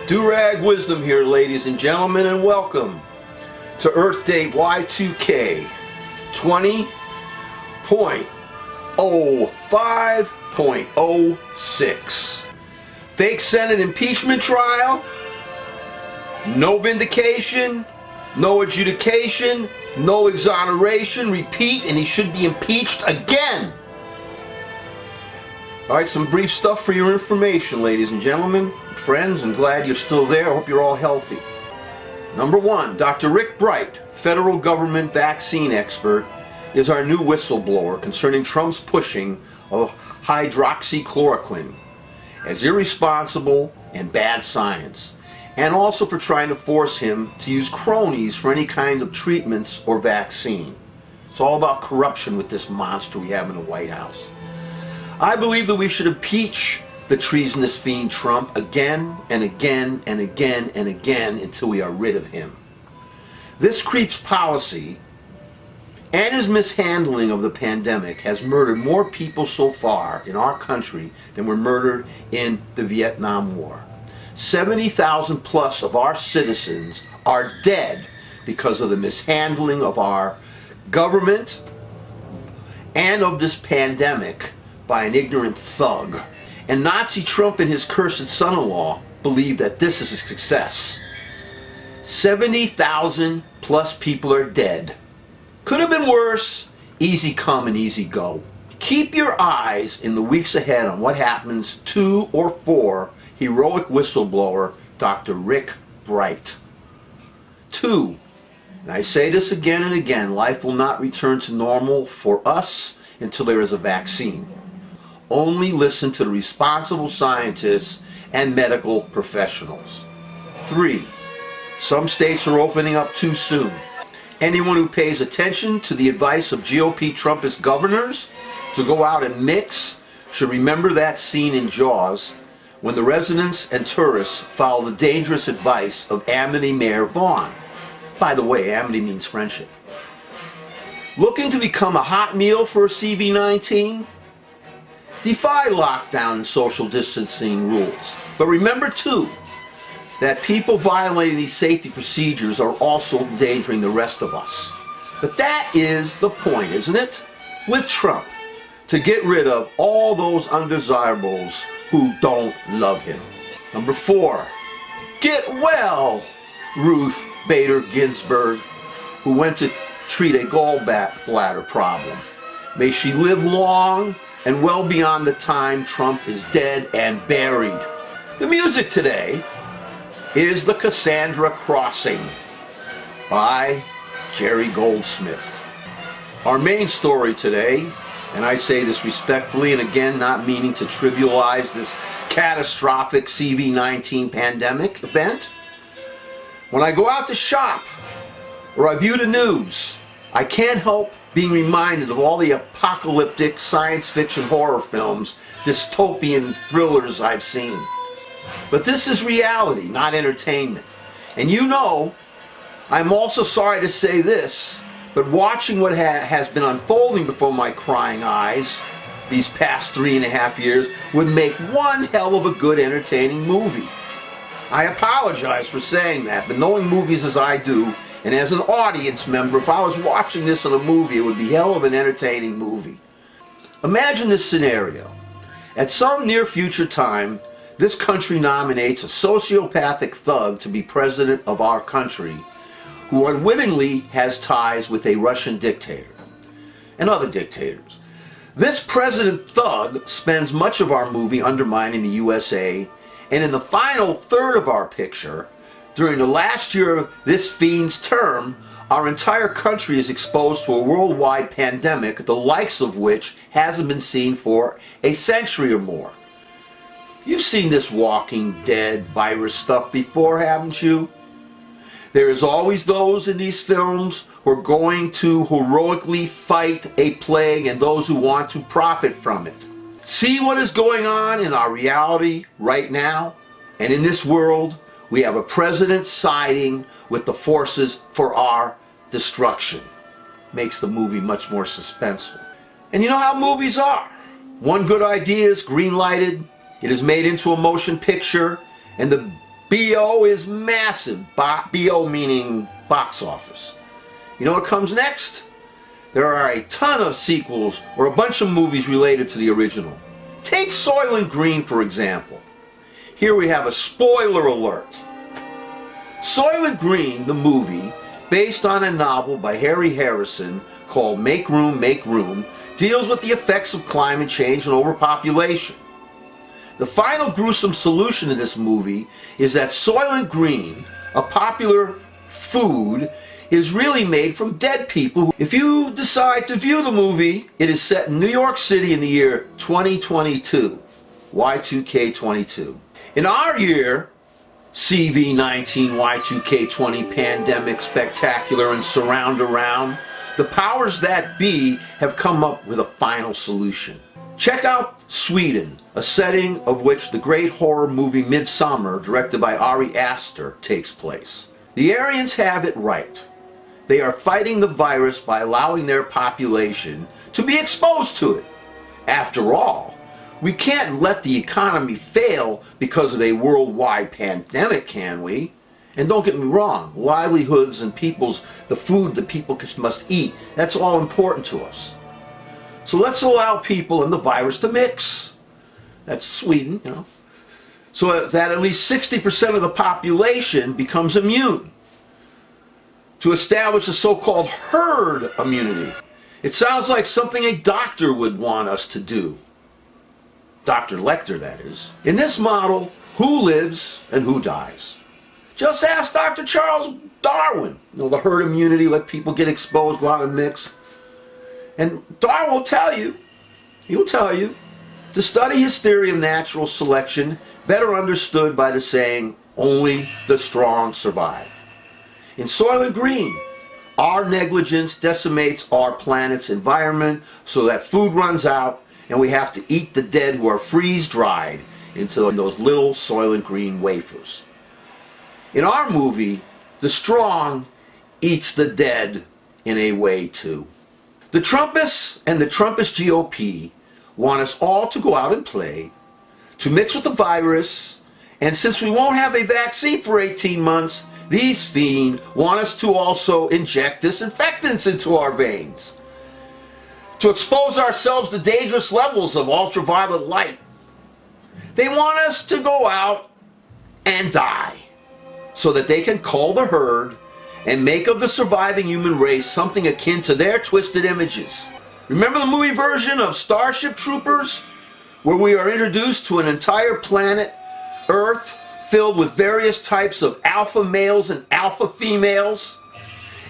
Durag Wisdom here, ladies and gentlemen, and welcome to Earth Day Y2K 20.05.06. Fake Senate impeachment trial, no vindication, no adjudication, no exoneration, repeat, and he should be impeached again. Alright, some brief stuff for your information, ladies and gentlemen, friends. I'm glad you're still there. I hope you're all healthy. Number one, Dr. Rick Bright, federal government vaccine expert, is our new whistleblower concerning Trump's pushing of hydroxychloroquine as irresponsible and bad science, and also for trying to force him to use cronies for any kind of treatments or vaccine. It's all about corruption with this monster we have in the White House. I believe that we should impeach the treasonous fiend Trump again and again and again and again until we are rid of him. This creep's policy and his mishandling of the pandemic has murdered more people so far in our country than were murdered in the Vietnam War. 70,000 plus of our citizens are dead because of the mishandling of our government and of this pandemic by an ignorant thug. And Nazi Trump and his cursed son-in-law believe that this is a success. 70,000 plus people are dead. Could have been worse. Easy come and easy go. Keep your eyes in the weeks ahead on what happens to or for heroic whistleblower Dr. Rick Bright. 2. And I say this again and again, life will not return to normal for us until there is a vaccine. Only listen to the responsible scientists and medical professionals. 3. Some states are opening up too soon. Anyone who pays attention to the advice of GOP Trumpist governors to go out and mix should remember that scene in Jaws when the residents and tourists follow the dangerous advice of Amity Mayor Vaughn. By the way, amity means friendship. Looking to become a hot meal for CV-19? Defy lockdown and social distancing rules. But remember too, that people violating these safety procedures are also endangering the rest of us. But that is the point, isn't it? With Trump, to get rid of all those undesirables who don't love him. Number 4, get well, Ruth Bader Ginsburg, who went to treat a gallbladder problem. May she live long and well beyond the time Trump is dead and buried. The music today is The Cassandra Crossing by Jerry Goldsmith. Our main story today, and I say this respectfully and again not meaning to trivialize this catastrophic CV-19 pandemic event. When I go out to shop or I view the news, I can't help being reminded of all the apocalyptic science fiction horror films, dystopian thrillers I've seen. But this is reality, not entertainment. And you know, I'm also sorry to say this, but watching what has been unfolding before my crying eyes these past 3.5 years would make one hell of a good entertaining movie. I apologize for saying that, but knowing movies as I do, and as an audience member, if I was watching this in a movie, it would be hell of an entertaining movie. Imagine this scenario. At some near future time, this country nominates a sociopathic thug to be president of our country who unwittingly has ties with a Russian dictator and other dictators. This president thug spends much of our movie undermining the USA, and in the final third of our picture, during the last year of this fiend's term, our entire country is exposed to a worldwide pandemic, the likes of which hasn't been seen for a century or more. You've seen this Walking Dead virus stuff before, haven't you? There is always those in these films who are going to heroically fight a plague and those who want to profit from it. See what is going on in our reality right now? And in this world, we have a president siding with the forces for our destruction. Makes the movie much more suspenseful. And you know how movies are. One good idea is green-lighted, it is made into a motion picture, and the BO is massive. BO meaning box office. You know what comes next? There are a ton of sequels or a bunch of movies related to the original. Take Soylent Green, for example. Here we have a spoiler alert. Soylent Green, the movie, based on a novel by Harry Harrison called Make Room, Make Room, deals with the effects of climate change and overpopulation. The final gruesome solution to this movie is that Soylent Green, a popular food, is really made from dead people. If you decide to view the movie, it is set in New York City in the year 2022, Y2K22. In our year, CV19 Y2K20 pandemic spectacular and surround around, the powers that be have come up with a final solution. Check out Sweden, a setting of which the great horror movie Midsummer, directed by Ari Aster, takes place. The Aryans have it right. They are fighting the virus by allowing their population to be exposed to it. After all, we can't let the economy fail because of a worldwide pandemic, can we? And don't get me wrong, livelihoods and the food that people must eat, that's all important to us. So let's allow people and the virus to mix. That's Sweden, you know. So that at least 60% of the population becomes immune. To establish a so-called herd immunity. It sounds like something a doctor would want us to do. Dr. Lecter, that is. In this model, who lives and who dies? Just ask Dr. Charles Darwin. You know, the herd immunity, let people get exposed, go out and mix. And Darwin will tell you, he will tell you, to study his theory of natural selection, better understood by the saying, only the strong survive. In Soylent Green, our negligence decimates our planet's environment so that food runs out and we have to eat the dead who are freeze-dried into those little Soylent Green wafers. In our movie, the strong eats the dead in a way too. The Trumpists and the Trumpist GOP want us all to go out and play, to mix with the virus, and since we won't have a vaccine for 18 months, these fiends want us to also inject disinfectants into our veins, to expose ourselves to dangerous levels of ultraviolet light. They want us to go out and die so that they can cull the herd and make of the surviving human race something akin to their twisted images. Remember the movie version of Starship Troopers, where we are introduced to an entire planet, Earth, filled with various types of alpha males and alpha females?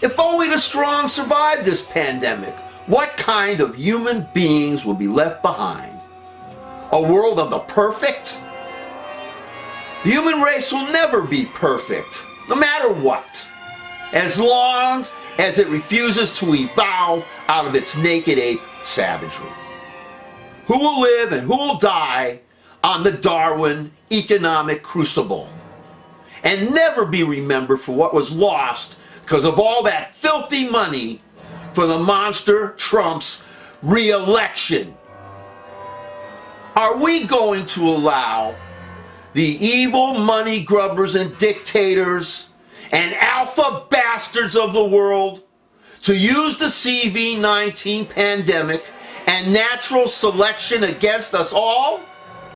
If only the strong survived this pandemic, what kind of human beings will be left behind? A world of the perfect? The human race will never be perfect, no matter what, as long as it refuses to evolve out of its naked ape savagery. Who will live and who will die on the Darwin economic crucible and never be remembered for what was lost because of all that filthy money for the monster Trump's re-election? Are we going to allow the evil money grubbers and dictators and alpha bastards of the world to use the CV-19 pandemic and natural selection against us all?